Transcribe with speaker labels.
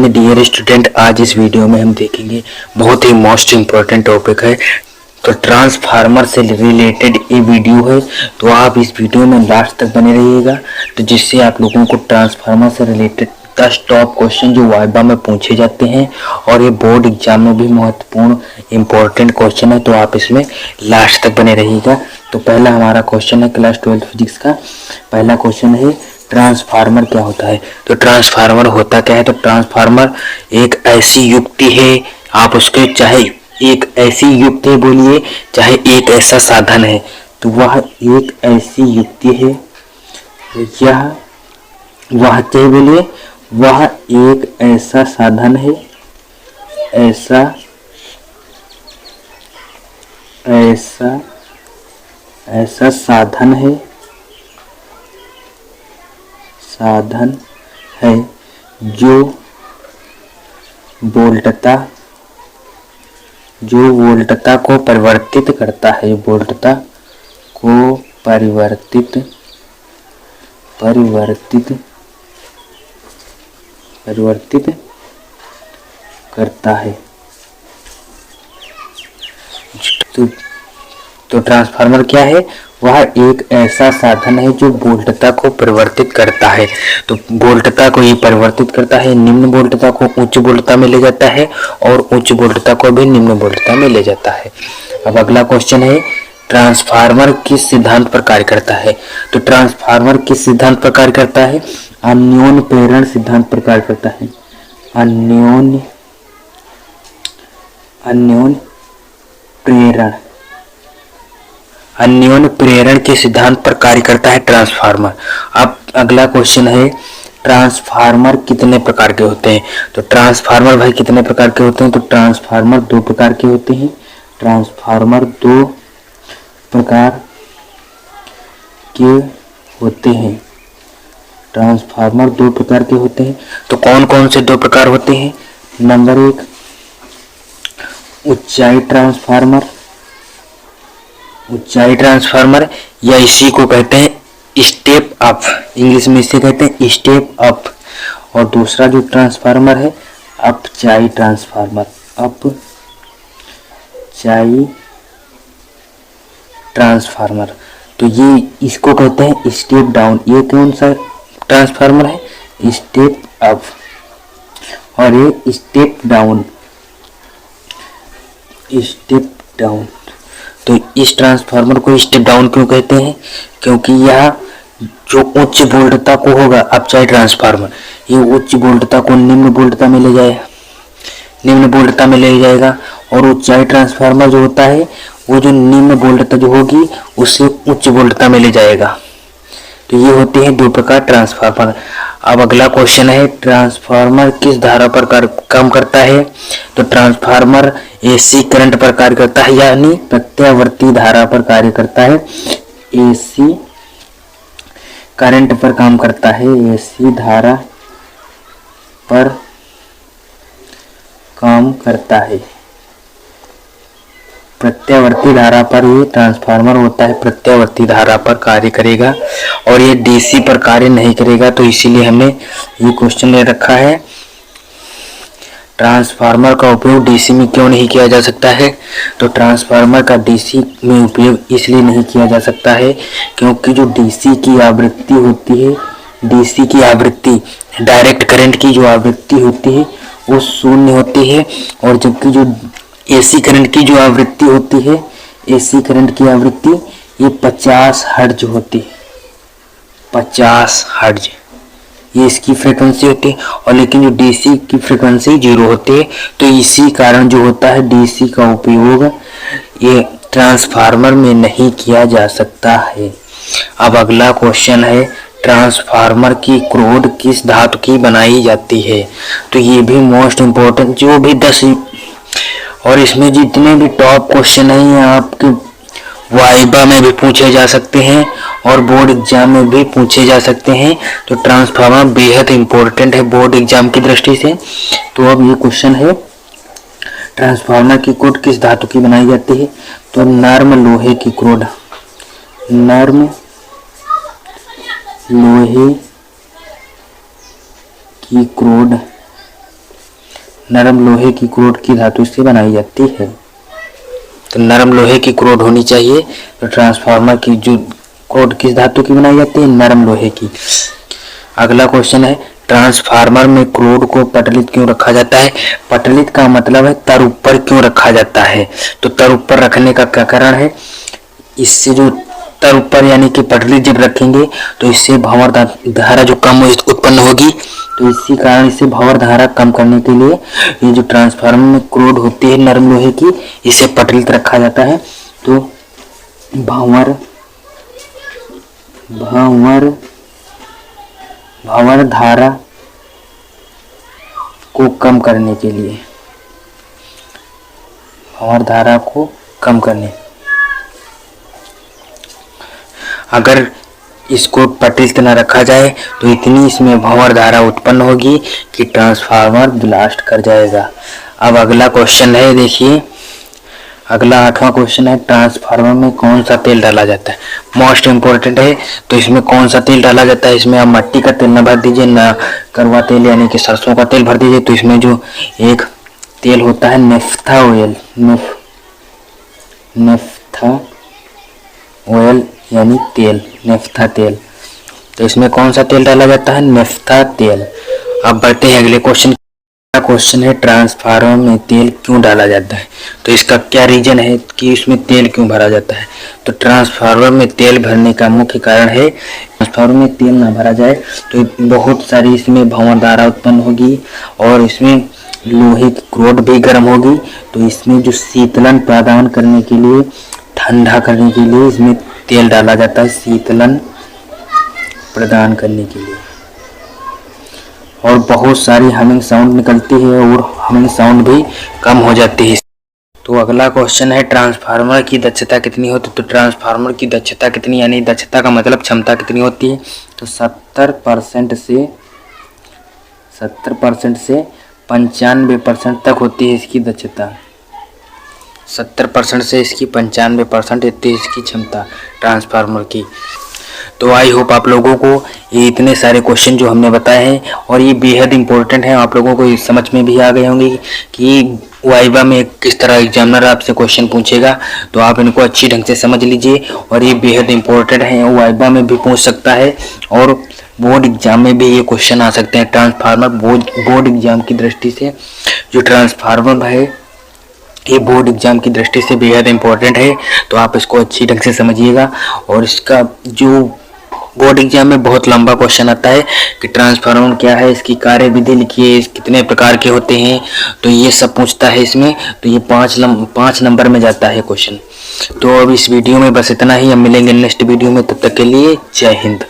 Speaker 1: में dear student, आज इस वीडियो में हम देखेंगे बहुत ही मोस्ट इम्पोर्टेंट टॉपिक है। तो ट्रांसफार्मर से रिलेटेड ये वीडियो है, तो आप इस वीडियो में लास्ट तक बने रहिएगा, तो जिससे आप लोगों को ट्रांसफार्मर से रिलेटेड 10 टॉप क्वेश्चन जो वाइवा में पूछे जाते हैं और ये बोर्ड एग्जाम में भी महत्वपूर्ण इम्पोर्टेंट क्वेश्चन है, तो आप इसमें लास्ट तक बने रहिएगा। तो पहला हमारा क्वेश्चन है क्लास 12 फिजिक्स का। पहला क्वेश्चन है ट्रांसफार्मर क्या होता है। तो ट्रांसफार्मर होता क्या है? तो ट्रांसफार्मर एक ऐसी युक्ति है, आप उसके चाहे एक ऐसी युक्ति बोलिए चाहे एक ऐसा साधन है, तो वह एक ऐसी युक्ति है, यह वह चाहे बोलिए वह एक ऐसा साधन है, ऐसा ऐसा ऐसा साधन है जो वोल्टता को परिवर्तित करता है, वोल्टता को परिवर्तित करता है। तो ट्रांसफार्मर क्या है? वह एक ऐसा साधन है जो वोल्टता को परिवर्तित करता है। तो वोल्टता को ये परिवर्तित करता है, निम्न वोल्टता को उच्च वोल्टता में ले जाता है और उच्च वोल्टता को भी निम्न वोल्टता में ले जाता है। अब अगला क्वेश्चन है ट्रांसफार्मर किस सिद्धांत पर कार्य करता है। तो ट्रांसफार्मर किस सिद्धांत पर कार्य करता है? अन्योन्य प्रेरण सिद्धांत पर कार्य करता है। अन्योन्य प्रेरण के सिद्धांत पर कार्य करता है ट्रांसफार्मर। अब अगला क्वेश्चन है ट्रांसफार्मर कितने प्रकार के होते हैं। तो ट्रांसफार्मर भाई कितने प्रकार के होते हैं? तो ट्रांसफार्मर 2 प्रकार के होते हैं। ट्रांसफार्मर 2 प्रकार के होते हैं। ट्रांसफार्मर 2 प्रकार के होते हैं। तो कौन कौन से 2 प्रकार होते हैं? नंबर 1 ऊंचाई ट्रांसफार्मर या इसी को कहते हैं स्टेप अप, इंग्लिश में इसे कहते हैं स्टेप अप। और दूसरा जो ट्रांसफार्मर है अपचाई ट्रांसफार्मर। तो ये इसको कहते हैं स्टेप डाउन। ये कौन सा ट्रांसफार्मर है? Step up. और ये स्टेप डाउन। तो इस ट्रांसफार्मर को स्टेप डाउन क्यों कहते हैं? क्योंकि यह जो उच्च वोल्टता को होगा अपचाई ट्रांसफार्मर, ये उच्च वोल्टता को निम्न वोल्टता में ले जाएगा और उच्चाई ट्रांसफार्मर जो होता है वो जो निम्न वोल्टता जो होगी उससे उच्च वोल्टता में ले जाएगा। तो ये होते हैं 2 प्रकार ट्रांसफार्मर। अब अगला क्वेश्चन है ट्रांसफार्मर किस धारा पर काम करता है। तो ट्रांसफार्मर एसी करंट पर कार्य करता है, यानी प्रत्यावर्ती धारा पर कार्य करता है। एसी करंट पर काम करता है, एसी धारा पर काम करता है। प्रत्यावर्ती धारा पर ये ट्रांसफार्मर होता है, प्रत्यावर्ती धारा पर कार्य करेगा और ये डीसी पर कार्य नहीं करेगा। तो इसीलिए हमने ये क्वेश्चन ले रखा है ट्रांसफार्मर का उपयोग डीसी में क्यों नहीं किया जा सकता है। तो ट्रांसफार्मर का डीसी में उपयोग इसलिए नहीं किया जा सकता है क्योंकि जो डीसी की आवृत्ति होती है, डीसी की आवृत्ति डायरेक्ट करंट की जो आवृत्ति होती है वो 0 होती है, और जबकि जो एसी करंट की जो आवृत्ति होती है, एसी करंट की आवृत्ति ये 50 हर्ट्ज होती है। 50 हर्ट्ज ये इसकी फ्रीक्वेंसी होती है, और लेकिन जो डीसी की फ्रीक्वेंसी 0 होती है। तो इसी कारण जो होता है डीसी का उपयोग ये ट्रांसफार्मर में नहीं किया जा सकता है। अब अगला क्वेश्चन है ट्रांसफार्मर की क्रोड किस धातु की बनाई जाती है। तो ये भी मोस्ट इम्पोर्टेंट, जो भी 10 और इसमें जितने भी टॉप क्वेश्चन हैं ये आपके वाइवा में भी पूछे जा सकते हैं और बोर्ड एग्जाम में भी पूछे जा सकते हैं। तो ट्रांसफार्मर बेहद इंपॉर्टेंट है बोर्ड एग्जाम की दृष्टि से। तो अब ये क्वेश्चन है ट्रांसफार्मर की क्रोड किस धातु की बनाई जाती है। तो नर्म लोहे की क्रोड, नर्म लोहे की क्रोड नरम लोहे की क्रोड की धातु से बनाई जाती है। तो नरम लोहे की क्रोड होनी चाहिए। तो ट्रांसफार्मर की जो क्रोड किस धातु की बनाई जाती है? नरम लोहे की। अगला क्वेश्चन है, ट्रांसफार्मर में क्रोड को पटलित क्यों रखा जाता है? पटलित का मतलब है तर ऊपर क्यों रखा जाता है। तो तर ऊपर रखने का क्या कारण है? इससे जो तर ऊपर यानी कि पटलित जब रखेंगे तो इससे भंवर धारा जो कम उत्पन्न होगी। तो इसी कारण इससे भंवर धारा कम करने के लिए ये जो ट्रांसफार्मर में क्रोड होती है नरम लोहे की, इसे पटलित रखा जाता है। तो भंवर धारा को कम करने के लिए, भंवर धारा को कम करने, अगर इसको पटलित न रखा जाए तो इतनी इसमें भंवर धारा उत्पन्न होगी कि ट्रांसफार्मर ब्लास्ट कर जाएगा। अब अगला क्वेश्चन है, देखिए अगला 8वां क्वेश्चन है, ट्रांसफार्मर में कौन सा तेल डाला जाता है? मोस्ट इम्पोर्टेंट है। तो इसमें कौन सा तेल डाला जाता है? इसमें आप मट्टी का तेल न भर दीजिए, न करवा तेल यानी कि सरसों का तेल भर दीजिए। तो इसमें जो एक तेल होता है नेफ्था ऑयल, नेफ्था ऑयल यानी तेल, नेफ्था तेल। तो इसमें कौन सा तेल डाला जाता है? नेफ्था तेल। अब बढ़ते हैं अगले क्वेश्चन। क्वेश्चन है, ट्रांसफार्मर में तेल क्यों डाला जाता है? तो इसका क्या रीजन है कि इसमें तेल क्यों भरा जाता है? तो ट्रांसफार्मर में तेल भरने का मुख्य कारण है, ट्रांसफार्मर में तेल ना भरा जाए तो बहुत सारी इसमें भंवर धारा उत्पन्न होगी और इसमें लोहे की क्रोड भी गर्म होगी। तो इसमें जो शीतलन प्रदान करने के लिए, ठंडा करने के लिए इसमें तेल डाला जाता है, शीतलन प्रदान करने के लिए। और बहुत सारी हमिंग साउंड निकलती है और हमिंग साउंड भी कम हो जाती है। तो अगला क्वेश्चन है, ट्रांसफार्मर की दक्षता कितनी होती है? तो ट्रांसफार्मर की दक्षता कितनी, यानी दक्षता का मतलब क्षमता कितनी होती है? तो 70% से 95% तक होती है इसकी दक्षता। 70% से इसकी 95% होती है इसकी क्षमता ट्रांसफार्मर की। तो आई होप आप लोगों को ये इतने सारे क्वेश्चन जो हमने बताए हैं और ये बेहद इंपॉर्टेंट हैं, आप लोगों को समझ में भी आ गए होंगे कि वाइवा में किस तरह एग्जामिनर आपसे क्वेश्चन पूछेगा। तो आप इनको अच्छी ढंग से समझ लीजिए और ये बेहद इंपॉर्टेंट है, वाइवा में भी पूछ सकता है और बोर्ड एग्जाम में भी ये क्वेश्चन आ सकते हैं। ट्रांसफार्मर बोर्ड एग्जाम की दृष्टि से जो ट्रांसफार्मर है ये बोर्ड एग्जाम की दृष्टि से बेहद इंपॉर्टेंट है। तो आप इसको अच्छी ढंग से समझिएगा। और इसका जो बोर्ड एग्जाम में बहुत लंबा क्वेश्चन आता है कि ट्रांसफार्मर क्या है, इसकी कार्यविधि लिखिए, कितने प्रकार के होते हैं, तो ये सब पूछता है इसमें। तो ये 5 नंबर में जाता है क्वेश्चन। तो अब इस वीडियो में बस इतना ही, हम मिलेंगे नेक्स्ट वीडियो में, तब तक के लिए जय हिंद।